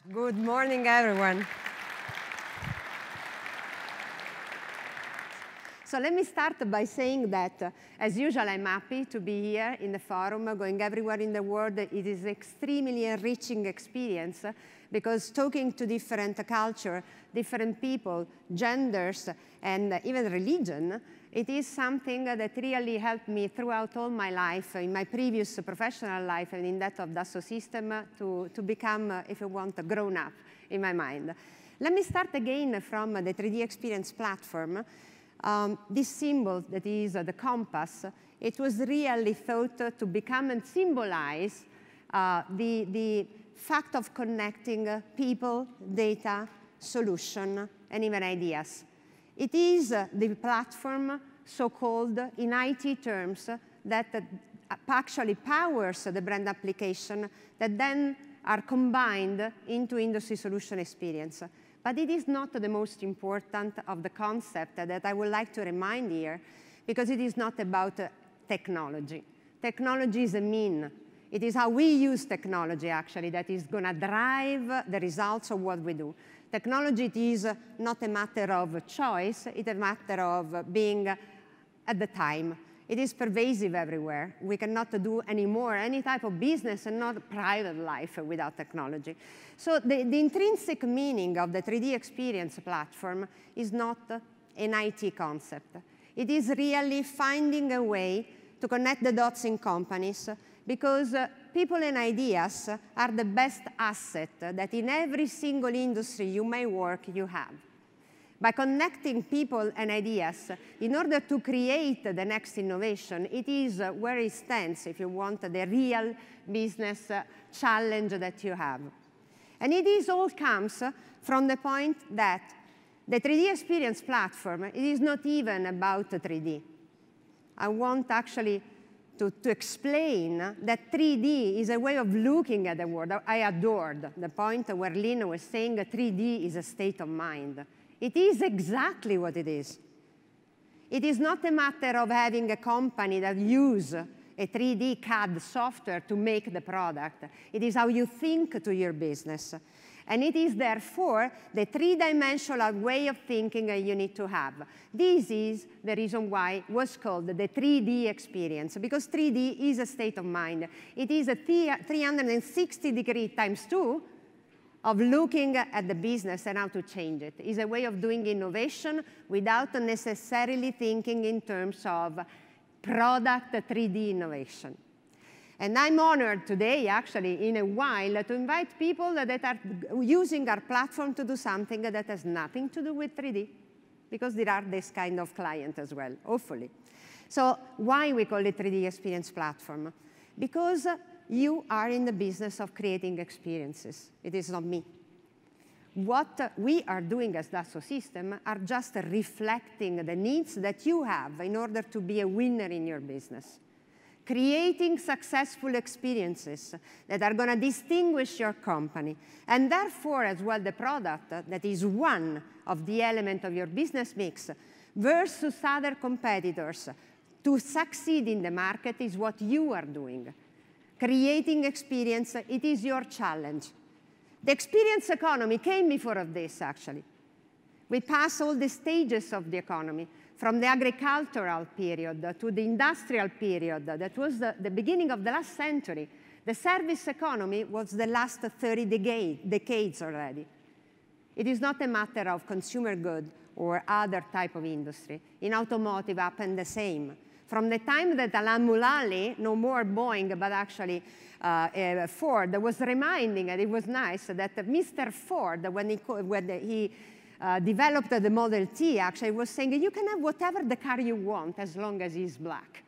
Good morning, everyone. So let me start by saying that, as usual, I'm happy to be here in the forum, going everywhere in the world. It is an extremely enriching experience because talking to different cultures, different people, genders, and even religion, it is something that really helped me throughout all my life, in my previous professional life and in that of Dassault Systèmes, to become, if you want, a grown-up in my mind. Let me start again from the 3DEXPERIENCE platform. This symbol that is the compass, it was really thought to become and symbolize the fact of connecting people, data, solution, and even ideas. It is the platform, so-called in IT terms, that actually powers the brand application that then are combined into industry solution experience. But it is not the most important of the concept that I would like to remind here, because it is not about technology. Technology is a mean. It is how we use technology, actually, that is going to drive the results of what we do. Technology is not a matter of choice. It's a matter of being at the time. It is pervasive everywhere. We cannot do anymore any type of business and not private life without technology. So the intrinsic meaning of the 3DEXPERIENCE platform is not an IT concept. It is really finding a way to connect the dots in companies, because people and ideas are the best asset that in every single industry you may work, you have. By connecting people and ideas, in order to create the next innovation, it is where it stands, if you want, the real business challenge that you have. And it is all comes from the point that the 3DEXPERIENCE platform, it is not even about 3D. I want actually to explain that 3D is a way of looking at the world. I adored the point where Lynn was saying 3D is a state of mind. It is exactly what it is. It is not a matter of having a company that uses a 3D CAD software to make the product. It is how you think to your business. And it is, therefore, the three-dimensional way of thinking you need to have. This is the reason why it was called the 3D experience, because 3D is a state of mind. It is a 360-degree times 2 of looking at the business and how to change it. It's a way of doing innovation without necessarily thinking in terms of product 3D innovation. And I'm honored today, actually, in a while, to invite people that are using our platform to do something that has nothing to do with 3D, because there are this kind of client as well, hopefully. So why we call it 3DEXPERIENCE platform? Because you are in the business of creating experiences. It is not me. What we are doing as Dassault Systèmes are just reflecting the needs that you have in order to be a winner in your business. Creating successful experiences that are going to distinguish your company, and therefore as well the product that is one of the elements of your business mix versus other competitors to succeed in the market is what you are doing. Creating experience, it is your challenge. The experience economy came before of this, actually. We pass all the stages of the economy, from the agricultural period to the industrial period. That was the beginning of the last century. The service economy was the last 30 decades already. It is not a matter of consumer good or other type of industry. In automotive, happened the same. From the time that Alan Mulally, no more Boeing, but actually Ford, was reminding, and it was nice, that Mr. Ford, when he developed the Model T, actually was saying, you can have whatever the car you want as long as it's black.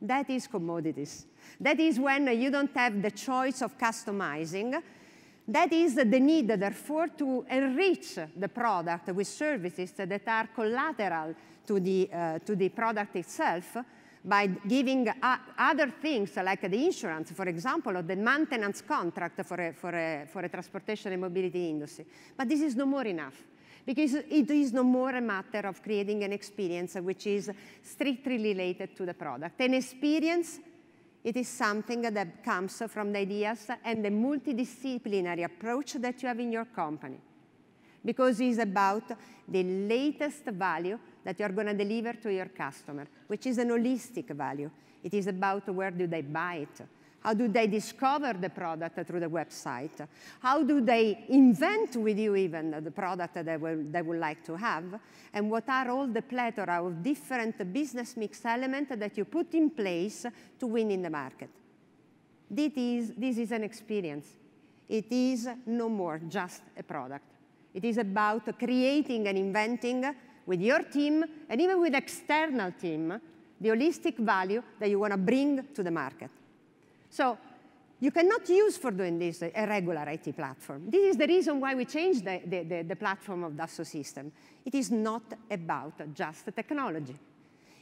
That is commodities. That is when you don't have the choice of customizing. That is the need, therefore, to enrich the product with services that are collateral to the product itself by giving other things like the insurance, for example, or the maintenance contract for a transportation and mobility industry. But this is no more enough, because it is no more a matter of creating an experience which is strictly related to the product. An experience It is something that comes from the ideas and the multidisciplinary approach that you have in your company. Because it's about the latest value that you're going to deliver to your customer, which is an holistic value. It is about where do they buy it? How do they discover the product through the website? How do they invent with you even the product that they would like to have? And what are all the plethora of different business mix elements that you put in place to win in the market? This is an experience. It is no more just a product. It is about creating and inventing with your team and even with external team the holistic value that you want to bring to the market. So you cannot use for doing this a regular IT platform. This is the reason why we changed the platform of Dassault Systèmes. It is not about just technology.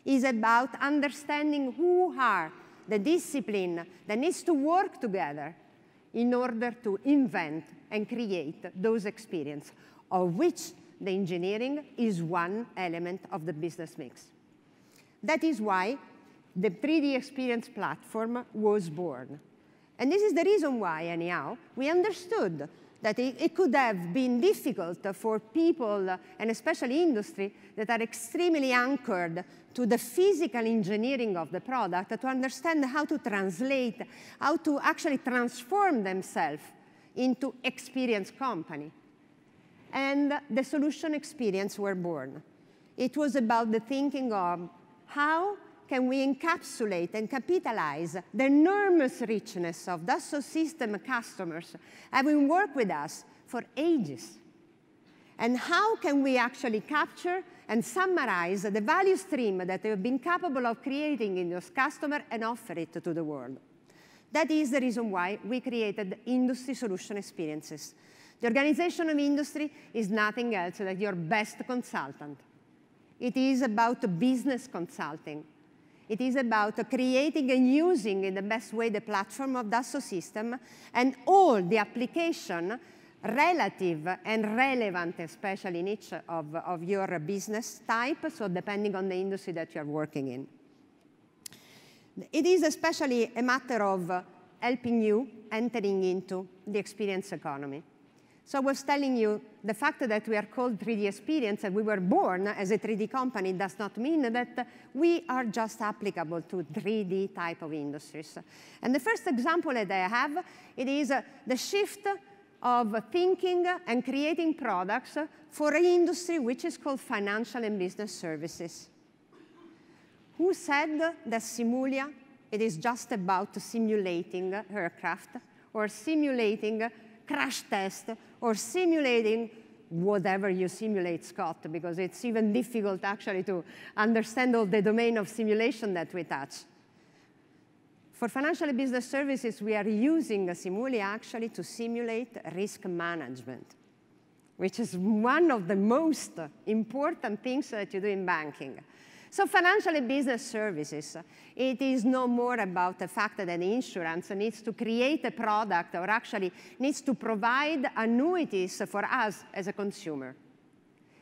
It's about understanding who are the discipline that needs to work together in order to invent and create those experiences, of which the engineering is one element of the business mix. That is why the 3DEXPERIENCE platform was born. And this is the reason why, anyhow, we understood that it could have been difficult for people, and especially industry, that are extremely anchored to the physical engineering of the product to understand how to translate, how to actually transform themselves into experience company. And the solution experience were born. It was about the thinking of how can we encapsulate and capitalize the enormous richness of Dassault Systèmes customers having worked with us for ages? And how can we actually capture and summarize the value stream that they have been capable of creating in those customers and offer it to the world? That is the reason why we created Industry Solution Experiences. The organization of industry is nothing else than your best consultant. It is about business consulting. It is about creating and using in the best way the platform of Dassault Systèmes and all the application relative and relevant, especially in each of your business type, so depending on the industry that you are working in. It is especially a matter of helping you entering into the experience economy. So I was telling you, the fact that we are called 3DEXPERIENCE and we were born as a 3D company does not mean that we are just applicable to 3D type of industries. And the first example that I have, it is the shift of thinking and creating products for an industry which is called financial and business services. Who said that Simulia, it is just about simulating aircraft or simulating crash test or simulating whatever you simulate, Scott, because it's even difficult actually to understand all the domain of simulation that we touch. For financial and business services, we are using Simulia actually to simulate risk management, which is one of the most important things that you do in banking. So financial and business services, it is no more about the fact that insurance needs to create a product or actually needs to provide annuities for us as a consumer.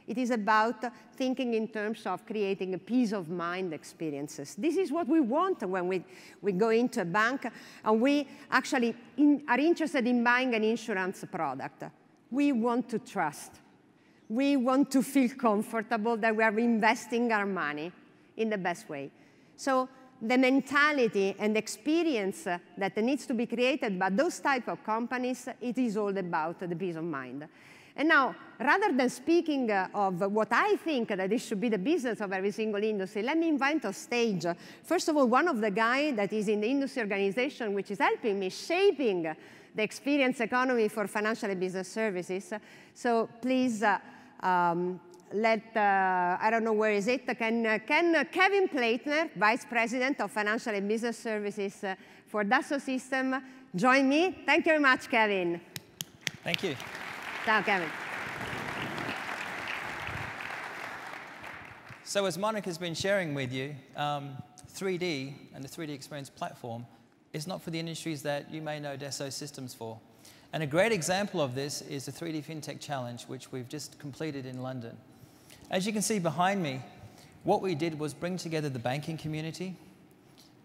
It is about thinking in terms of creating a peace of mind experiences. This is what we want when we go into a bank and we actually are interested in buying an insurance product. We want to trust. We want to feel comfortable that we are investing our money in the best way. So the mentality and experience that needs to be created by those type of companies, it is all about the peace of mind. And now, rather than speaking of what I think that this should be the business of every single industry, let me invite on stage, first of all, one of the guys that is in the industry organization, which is helping me shaping the experience economy for financial and business services. So please, I don't know where is it, can Kevin Platner, Vice President of Financial and Business Services for Dassault Systèmes, join me? Thank you very much, Kevin. Thank you. Ciao, Kevin. So as Monica's been sharing with you, 3D and the 3DEXPERIENCE platform is not for the industries that you may know Dassault Systèmes for. And a great example of this is the 3D Fintech Challenge, which we've just completed in London. As you can see behind me, what we did was bring together the banking community,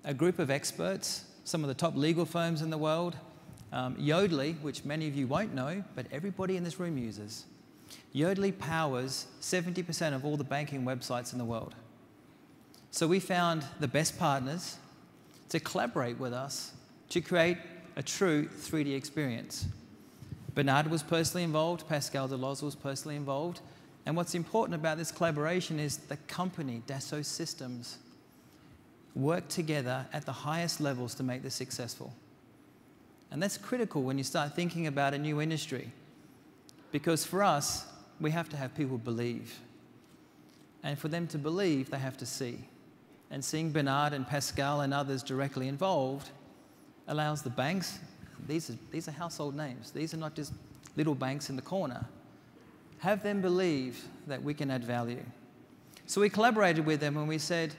a group of experts, some of the top legal firms in the world. Yodlee, which many of you won't know, but everybody in this room uses. Yodlee powers 70% of all the banking websites in the world. So we found the best partners to collaborate with us to create a true 3D experience. Bernard was personally involved, Pascal Deloz was personally involved, and what's important about this collaboration is the company, Dassault Systèmes, work together at the highest levels to make this successful. And that's critical when you start thinking about a new industry, because for us, we have to have people believe. And for them to believe, they have to see. And seeing Bernard and Pascal and others directly involved allows the banks, these are household names, these are not just little banks in the corner, have them believe that we can add value. So we collaborated with them and we said,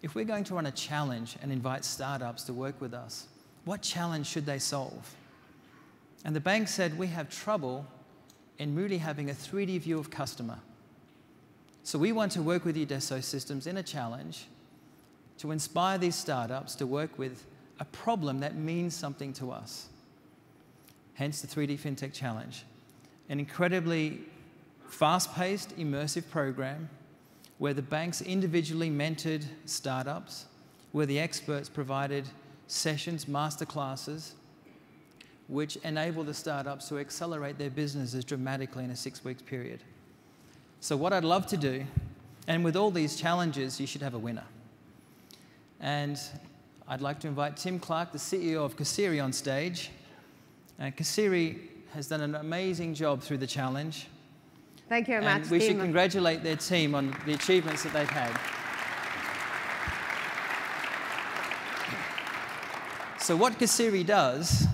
if we're going to run a challenge and invite startups to work with us, what challenge should they solve? And the bank said, we have trouble in really having a 3D view of customer. So we want to work with you, Dassault Systèmes, in a challenge to inspire these startups to work with a problem that means something to us. Hence the 3D Fintech Challenge, an incredibly fast-paced, immersive program where the banks individually mentored startups, where the experts provided sessions, masterclasses, which enable the startups to accelerate their businesses dramatically in a 6-week period. So what I'd love to do, and with all these challenges, you should have a winner. And I'd like to invite Tim Clark, the CEO of Kasiri, on stage. And Kasiri has done an amazing job through the challenge. Thank you very much, and we should congratulate their team on the achievements that they've had. So what Kasiri does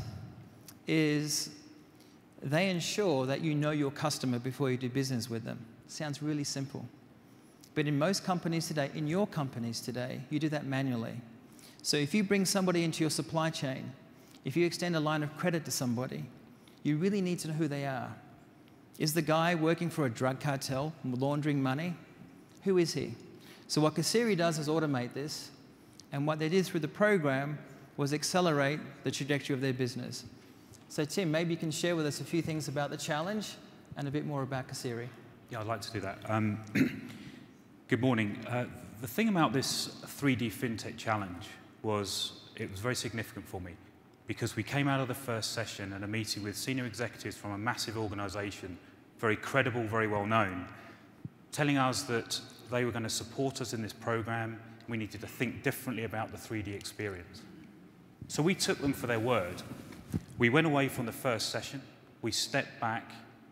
is they ensure that you know your customer before you do business with them. Sounds really simple. But in most companies today, in your companies today, you do that manually. So if you bring somebody into your supply chain, if you extend a line of credit to somebody, you really need to know who they are. Is the guy working for a drug cartel, laundering money? Who is he? So what Kasiri does is automate this, and what they did through the program was accelerate the trajectory of their business. So Tim, maybe you can share with us a few things about the challenge and a bit more about Kasiri. Yeah, I'd like to do that. Good morning. The thing about this 3D Fintech Challenge was it was very significant for me because we came out of the first session and a meeting with senior executives from a massive organization, very credible, very well known, telling us that they were going to support us in this program. We needed to think differently about the 3D experience. So we took them for their word. We went away from the first session, we stepped back,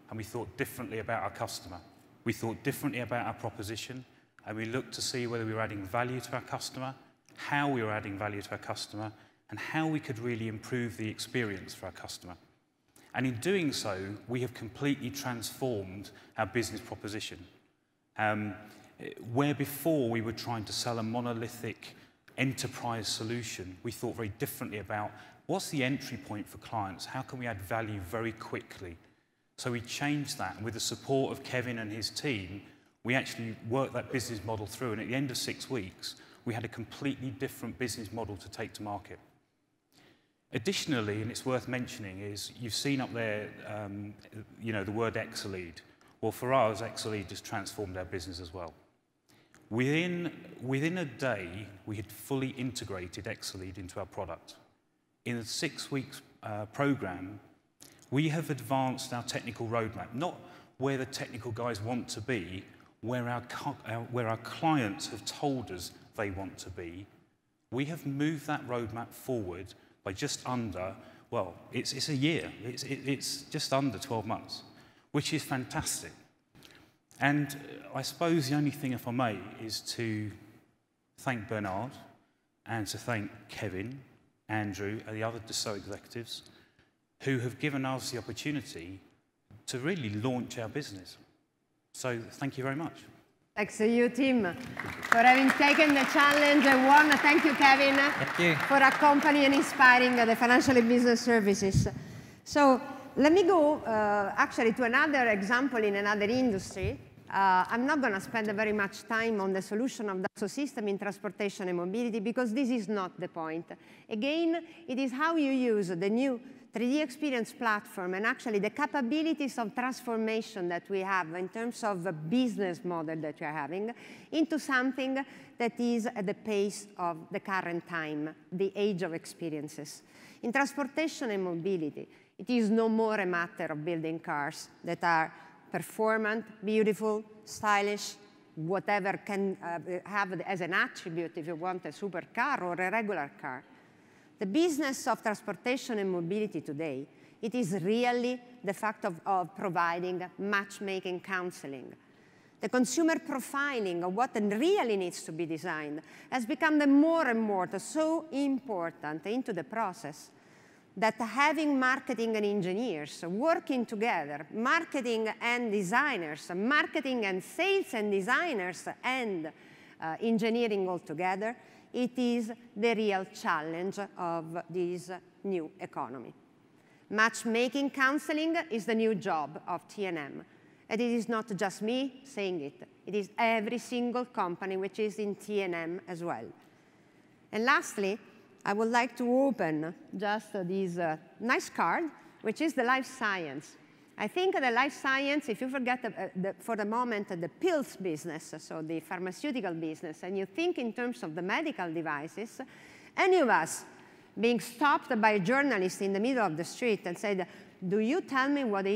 and we thought differently about our customer. We thought differently about our proposition, and we looked to see whether we were adding value to our customer, how we were adding value to our customer, and how we could really improve the experience for our customer. And in doing so, we have completely transformed our business proposition. Where before we were trying to sell a monolithic enterprise solution, we thought very differently about what's the entry point for clients? How can we add value very quickly? So we changed that, and with the support of Kevin and his team, we actually worked that business model through, and at the end of 6 weeks, we had a completely different business model to take to market. Additionally, and it's worth mentioning, is you've seen up there, the word Exelead. Well, for us, Exelead has transformed our business as well. Within a day, we had fully integrated Exelead into our product. In a 6 weeks program, we have advanced our technical roadmap, not where the technical guys want to be, where our clients have told us they want to be. We have moved that roadmap forward by just under, well, it's a year. It's just under 12 months, which is fantastic. And I suppose the only thing, if I may, is to thank Bernard and to thank Kevin, Andrew, and the other Dassault executives who have given us the opportunity to really launch our business. So thank you very much. Thanks to you, Tim, for having taken the challenge. And warm thank you, Kevin, thank you, for accompanying and inspiring the financial and business services. So let me go actually to another example in another industry. I'm not going to spend very much time on the solution of Dassault Systèmes in transportation and mobility because this is not the point. Again, it is how you use the new 3DEXPERIENCE platform and actually the capabilities of transformation that we have in terms of a business model that we are having into something that is at the pace of the current time, the age of experiences. In transportation and mobility, it is no more a matter of building cars that are performant, beautiful, stylish, whatever can have as an attribute if you want a supercar or a regular car. The business of transportation and mobility today, it is really the fact of providing matchmaking counseling. The consumer profiling of what really needs to be designed has become more and more so important into the process that having marketing and engineers working together, marketing and designers, marketing and sales and designers and engineering all together, it is the real challenge of this new economy. Matchmaking counseling is the new job of T&M. And it is not just me saying it. It is every single company which is in T&M as well. And lastly, I would like to open just this nice card, which is the life science. I think the life science, if you forget for the moment the pills business, so the pharmaceutical business, and you think in terms of the medical devices, any of us being stopped by a journalist in the middle of the street and said, do you tell me what do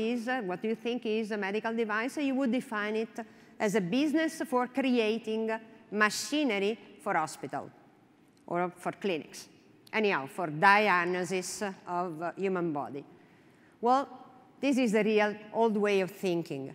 you think is a medical device? You would define it as a business for creating machinery for hospital or for clinics. Anyhow, for diagnosis of human body. Well, this is the real old way of thinking.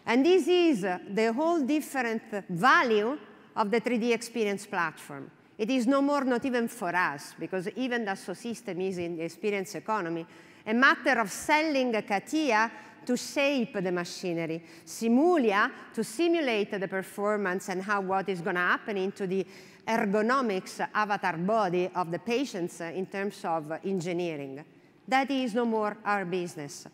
And this is the whole different value of the 3DEXPERIENCE platform. It is no more, not even for us, because even Dassault Systèmes is in the experience economy, a matter of selling CATIA to shape the machinery, Simulia to simulate the performance and what is going to happen into the ergonomics avatar body of the patients in terms of engineering. That is no more our business.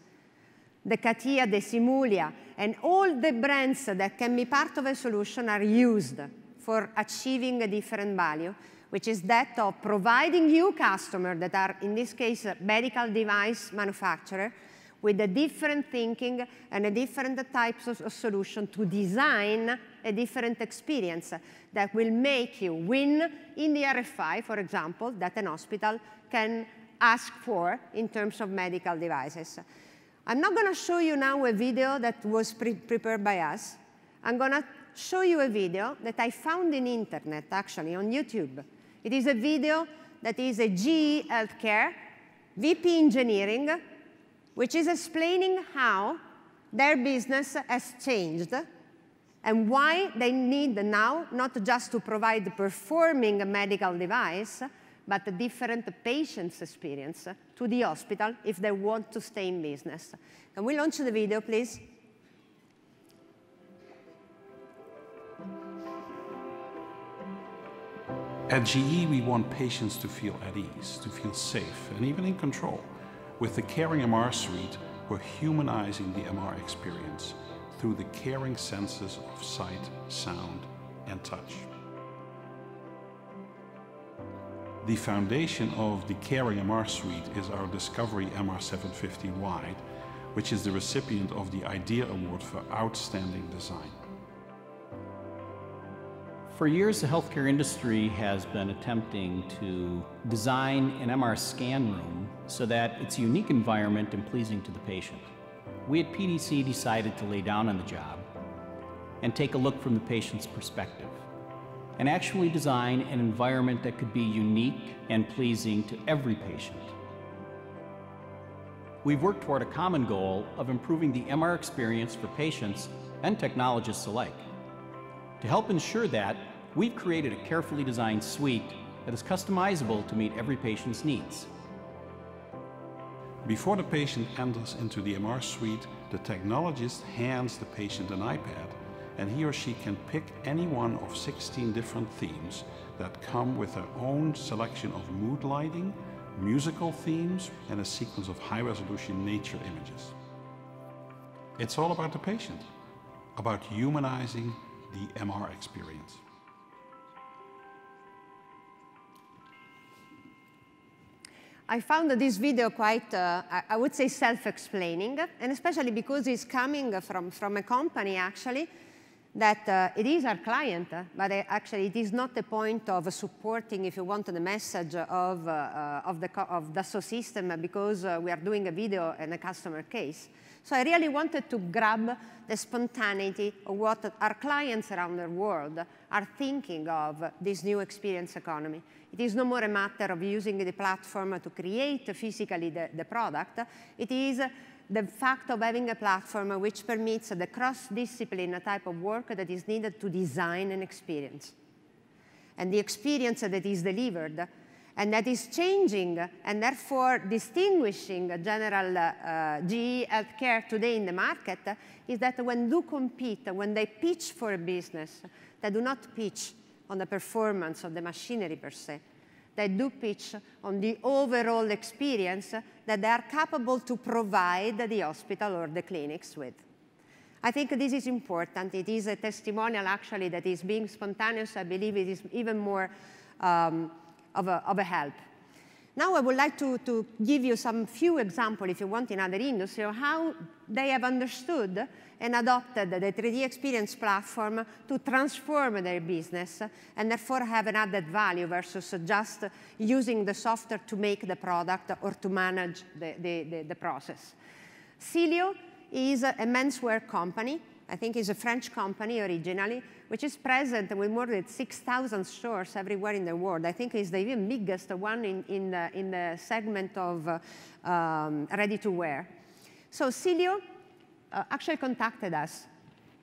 The CATIA, the Simulia, and all the brands that can be part of a solution are used for achieving a different value, which is that of providing you customers that are, in this case, a medical device manufacturer, with a different thinking and a different types of solution to design a different experience that will make you win in the RFI, for example, that an hospital can ask for in terms of medical devices. I'm not going to show you now a video that was prepared by us. I'm going to show you a video that I found in internet, actually, on YouTube. It is a video that is a GE Healthcare, VP Engineering, which is explaining how their business has changed and why they need now not just to provide the performing medical device, but a different patient's experience to the hospital if they want to stay in business. Can we launch the video, please? At GE, we want patients to feel at ease, to feel safe, and even in control. With the Caring MR suite, we're humanizing the MR experience through the caring senses of sight, sound, and touch. The foundation of the Caring MR suite is our Discovery MR750 Wide, which is the recipient of the IDEA Award for Outstanding Design. For years, the healthcare industry has been attempting to design an MR scan room so that it's a unique environment and pleasing to the patient. We at PDC decided to lay down on the job and take a look from the patient's perspective and actually design an environment that could be unique and pleasing to every patient. We've worked toward a common goal of improving the MR experience for patients and technologists alike. To help ensure that, we've created a carefully designed suite that is customizable to meet every patient's needs. Before the patient enters into the MR suite, the technologist hands the patient an iPad, and he or she can pick any one of 16 different themes that come with their own selection of mood lighting, musical themes, and a sequence of high-resolution nature images. It's all about the patient. about humanizing the MR experience. I found this video quite, I would say, self-explaining, and especially because it's coming from a company, actually, that it is our client, but actually it is not the point of supporting, if you want, the message of Dassault Systèmes, because we are doing a video and a customer case. So I really wanted to grab the spontaneity of what our clients around the world are thinking of this new experience economy. It is no more a matter of using the platform to create physically the product. It is the fact of having a platform which permits the cross-discipline type of work that is needed to design an experience. And the experience that is delivered and that is changing and therefore distinguishing general GE healthcare today in the market is that when they compete, when they pitch for a business, they do not pitch on the performance of the machinery per se. They do pitch on the overall experience that they are capable to provide the hospital or the clinics with. I think this is important. It is a testimonial, actually, that is being spontaneous. I believe it is even more of a help. Now I would like to give you some few examples, if you want, in other industries, of how they have understood and adopted the 3DEXPERIENCE platform to transform their business and therefore have an added value versus just using the software to make the product or to manage the process. Cilio is a menswear company. I think it's a French company originally, which is present with more than 6,000 stores everywhere in the world. I think it's the even biggest one in the segment of ready-to-wear. So Cilio actually contacted us,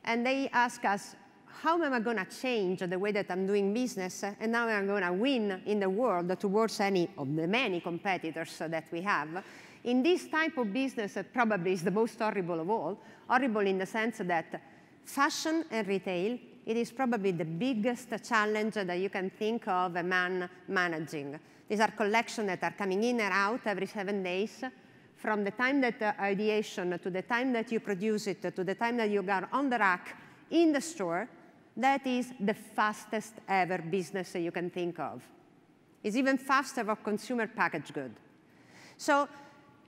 and they asked us, how am I going to change the way that I'm doing business, and now I'm going to win in the world towards any of the many competitors that we have? In this type of business, that probably is the most horrible of all, horrible in the sense that fashion and retail, it is probably the biggest challenge that you can think of a man managing. These are collections that are coming in and out every 7 days. From the time that ideation to the time that you produce it to the time that you got on the rack in the store, that is the fastest ever business you can think of. It's even faster for consumer packaged goods. So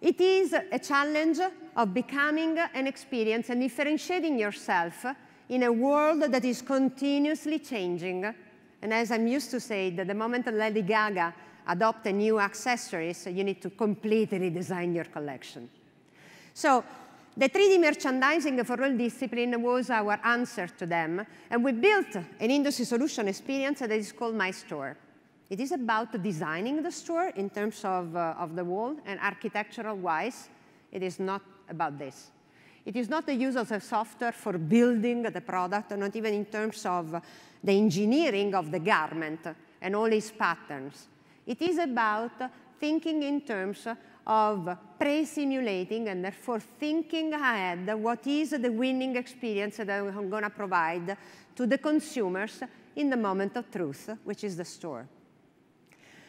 it is a challenge of becoming an experience and differentiating yourself in a world that is continuously changing. And as I'm used to say, that the moment that Lady Gaga adopts new accessories, you need to completely redesign your collection. So the 3D merchandising for all discipline was our answer to them. And we built an industry solution experience that is called My Store. It is about designing the store in terms of the wall and architectural-wise. It is not about this. It is not the use of the software for building the product, not even in terms of the engineering of the garment and all its patterns. It is about thinking in terms of pre-simulating and therefore thinking ahead what is the winning experience that I'm going to provide to the consumers in the moment of truth, which is the store.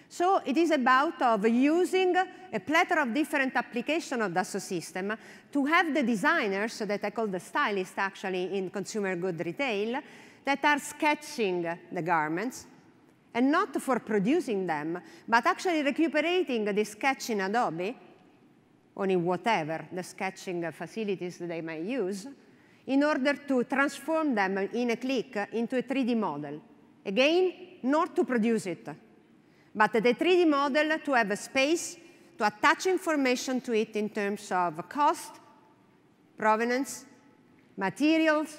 So it is about using a plethora of different applications of Dassault Systèmes to have the designers, that I call the stylists actually in consumer good retail, that are sketching the garments, and not for producing them, but actually recuperating the sketch in Adobe, or in whatever the sketching facilities they may use, in order to transform them in a click into a 3D model. Again, not to produce it, but the 3D model to have a space to attach information to it in terms of cost, provenance, materials,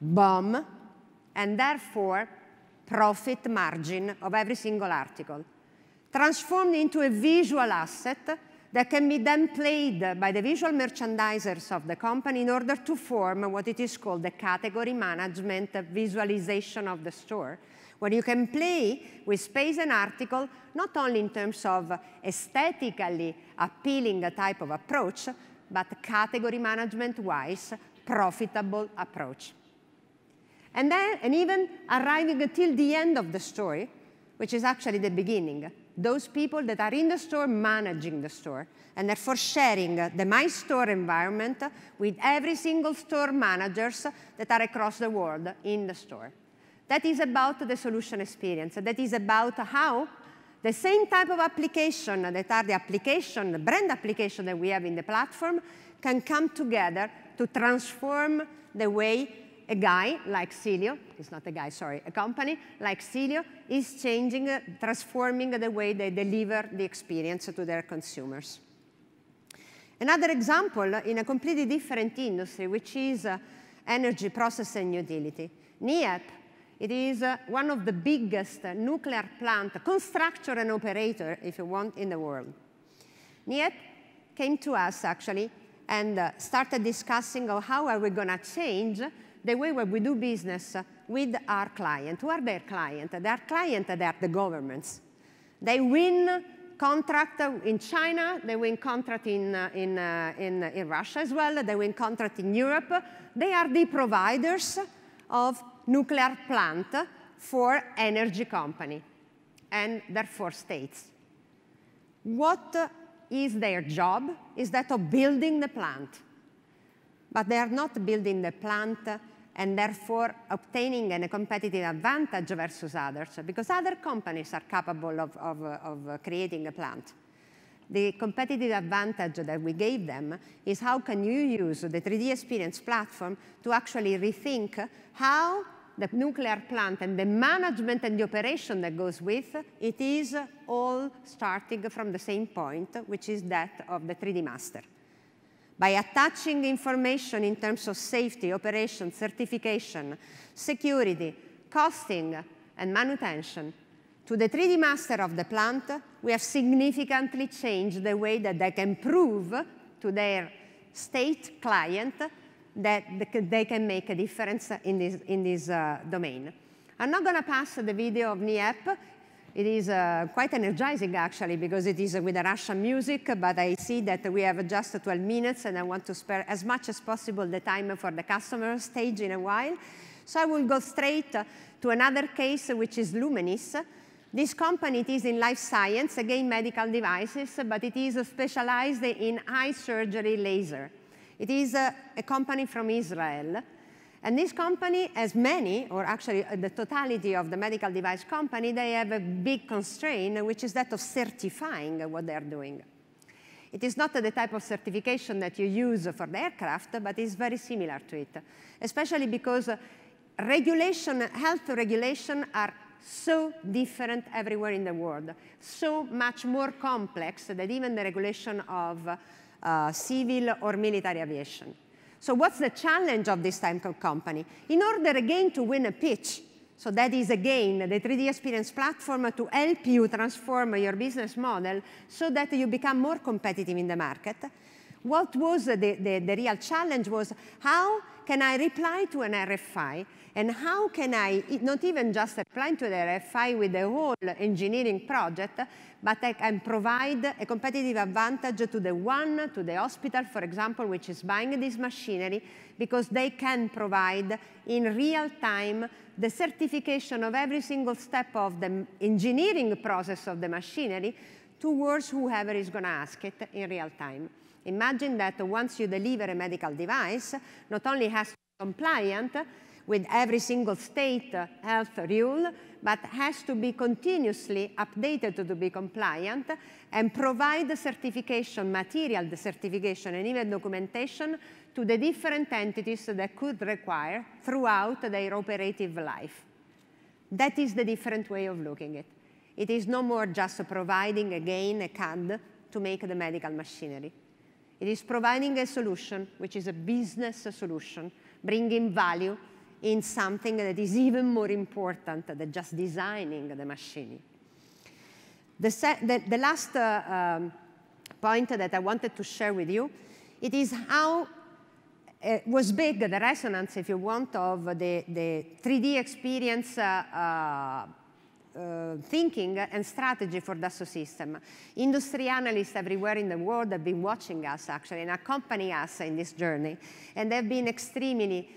BOM, and therefore profit margin of every single article, transformed into a visual asset that can be then played by the visual merchandisers of the company in order to form what it is called the category management visualization of the store, where you can play with space and article, not only in terms of aesthetically appealing type of approach, but category management-wise profitable approach. And even arriving till the end of the story, which is actually the beginning. those people that are in the store managing the store, and therefore sharing the My Store environment with every single store managers that are across the world in the store. That is about the solution experience. That is about how the same type of application that are the application, the brand application that we have in the platform can come together to transform the way a guy like Celio, it's not a guy, sorry, a company like Celio is changing, transforming the way they deliver the experience to their consumers. Another example in a completely different industry, which is energy processing utility. NIEP, it is one of the biggest nuclear plant constructor and operator, if you want, in the world. NIEP came to us, actually, and started discussing how are we going to change the way we do business with our client. Who are their client? Their client, they are the governments. They win contract in China, they win contract in Russia as well, they win contract in Europe. They are the providers of nuclear plant for energy company and therefore states. What is their job is that of building the plant. But they are not building the plant and therefore obtaining a competitive advantage versus others, because other companies are capable of creating a plant. The competitive advantage that we gave them is how can you use the 3DEXPERIENCE platform to actually rethink how the nuclear plant and the management and the operation that goes with it is all starting from the same point, which is that of the 3D master. By attaching information in terms of safety, operation, certification, security, costing, and manutention to the 3D master of the plant, we have significantly changed the way that they can prove to their state client that they can make a difference in this domain. I'm not going to pass the video of NIEP. It is quite energizing, actually, because it is with the Russian music, but I see that we have just 12 minutes, and I want to spare as much as possible the time for the customer stage in a while. So I will go straight to another case, which is Lumenis. This company, it is in life science, again, medical devices, but it is specialized in eye surgery laser. It is a company from Israel. And this company has many, or actually the totality of the medical device company, they have a big constraint, which is that of certifying what they're doing. It is not the type of certification that you use for the aircraft, but it's very similar to it, especially because regulation, health regulation are so different everywhere in the world, so much more complex than even the regulation of civil or military aviation. So what's the challenge of this type of company? In order, again, to win a pitch, so that is, again, the 3DEXPERIENCE platform to help you transform your business model so that you become more competitive in the market, what was the real challenge was how can I reply to an RFI, and how can I not even just reply to the RFI with the whole engineering project, but I can provide a competitive advantage to the hospital, for example, which is buying this machinery, because they can provide in real time the certification of every single step of the engineering process of the machinery towards whoever is going to ask it in real time. Imagine that once you deliver a medical device, not only has to be compliant with every single state health rule, but has to be continuously updated to be compliant and provide the certification material, the certification, and even documentation to the different entities that could require throughout their operative life. That is the different way of looking at it. It is no more just providing, again, a CAD to make the medical machinery. It is providing a solution, which is a business solution, bringing value in something that is even more important than just designing the machine. The last point that I wanted to share with you, it is how was big the resonance, if you want, of the 3DEXPERIENCE thinking and strategy for Dassault Systèmes. Industry analysts everywhere in the world have been watching us, actually, and accompanying us in this journey. And they've been extremely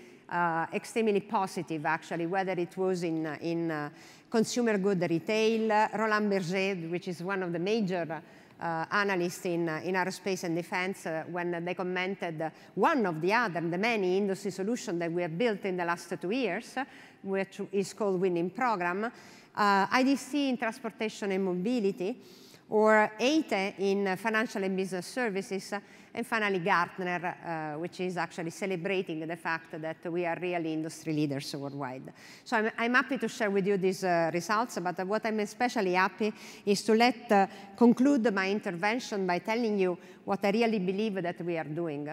extremely positive, actually, whether it was in consumer good retail. Roland Berger, which is one of the major analysts in aerospace and defense, when they commented one of the other, the many industry solutions that we have built in the last 2 years, which is called Winning Program, IDC in transportation and mobility, or EITE in financial and business services, and finally Gartner, which is actually celebrating the fact that we are really industry leaders worldwide. So I'm happy to share with you these results, but what I'm especially happy is to conclude my intervention by telling you what I really believe that we are doing.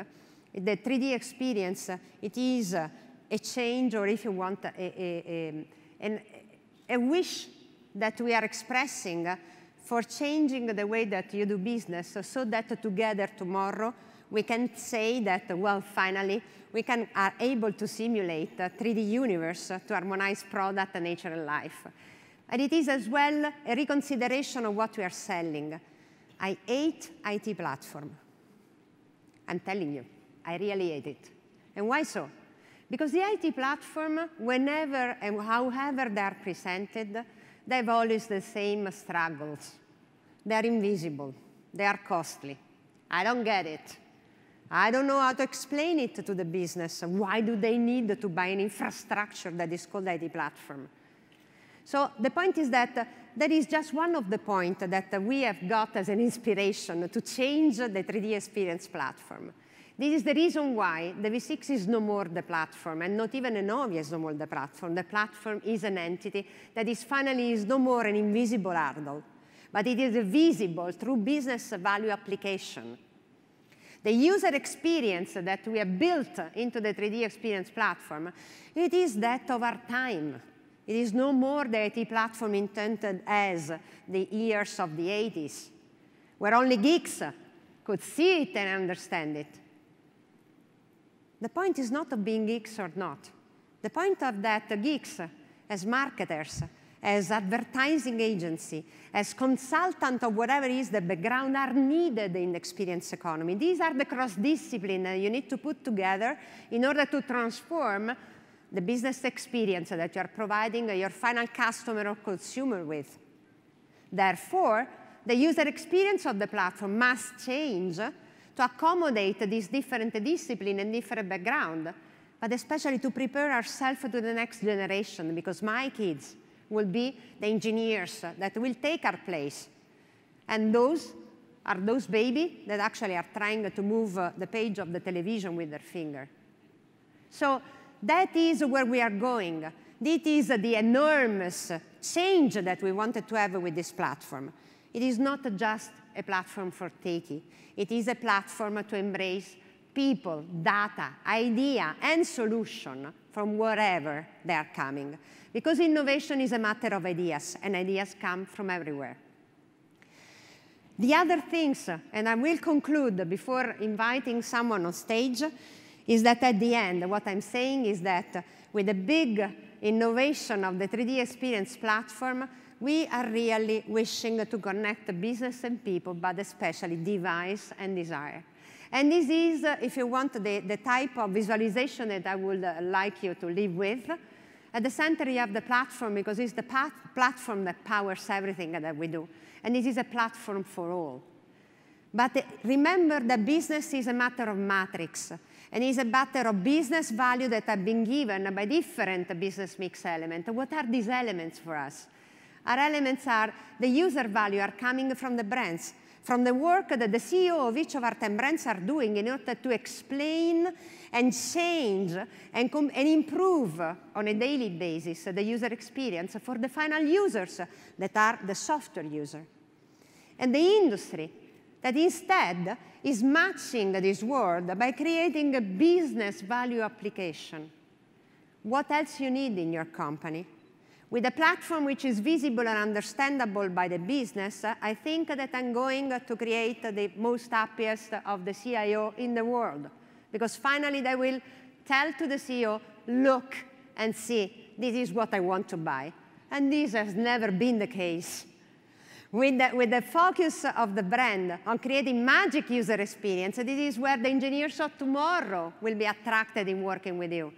The 3D experience, it is a change, or if you want, a wish that we are expressing for changing the way that you do business, so that together tomorrow we can say that, well, finally, we are able to simulate a 3D universe to harmonize product, nature, and life. And it is as well a reconsideration of what we are selling. I hate IT platform. I'm telling you, I really hate it. And why so? Because the IT platform, whenever and however they are presented, they have always the same struggles. They are invisible. They are costly. I don't get it. I don't know how to explain it to the business. Why do they need to buy an infrastructure that is called IT platform? So the point is that that is just one of the points that we have got as an inspiration to change the 3D experience platform. This is the reason why the V6 is no more the platform, and not even an OVIA is no more the platform. The platform is an entity that is finally no more an invisible hurdle, but it is a visible, true business value application. The user experience that we have built into the 3D experience platform, it is that of our time. It is no more the IT platform intended as the years of the 80s, where only geeks could see it and understand it. The point is not of being geeks or not. The point of that geeks, as marketers, as advertising agency, as consultant of whatever is the background, are needed in the experience economy. These are the cross-discipline that you need to put together in order to transform the business experience that you are providing your final customer or consumer with. Therefore, the user experience of the platform must change to accommodate these different disciplines and different background, but especially to prepare ourselves to the next generation, because my kids will be the engineers that will take our place. And those are those babies that actually are trying to move the page of the television with their finger. So that is where we are going. This is the enormous change that we wanted to have with this platform. It is not just a platform for techie. It is a platform to embrace people, data, idea, and solution from wherever they are coming. Because innovation is a matter of ideas, and ideas come from everywhere. The other things, and I will conclude before inviting someone on stage, is that at the end, what I'm saying is that with the big innovation of the 3D experience platform, we are really wishing to connect business and people, but especially device and desire. And this is, if you want, the type of visualization that I would like you to live with. At the center, you have the platform, because it's the platform that powers everything that we do. And this is a platform for all. But remember that business is a matter of matrix, and it's a matter of business value that have been given by different business mix elements. What are these elements for us? Our elements are the user value are coming from the brands, from the work that the CEO of each of our 10 brands are doing in order to explain and change and improve on a daily basis the user experience for the final users that are the software user. And the industry that instead is matching this world by creating a business value application. What else you need in your company? With a platform which is visible and understandable by the business, I think that I'm going to create the most happiest of the CIO in the world. Because finally they will tell to the CEO, look and see, this is what I want to buy. And this has never been the case. With the focus of the brand on creating magic user experience, this is where the engineers of tomorrow will be attracted in working with you.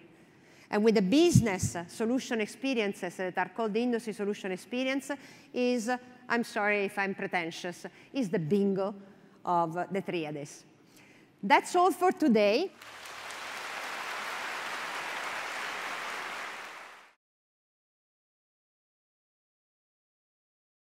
and with the business solution experiences that are called the industry solution experience is, I'm sorry if I'm pretentious, is the bingo of the triades. That's all for today.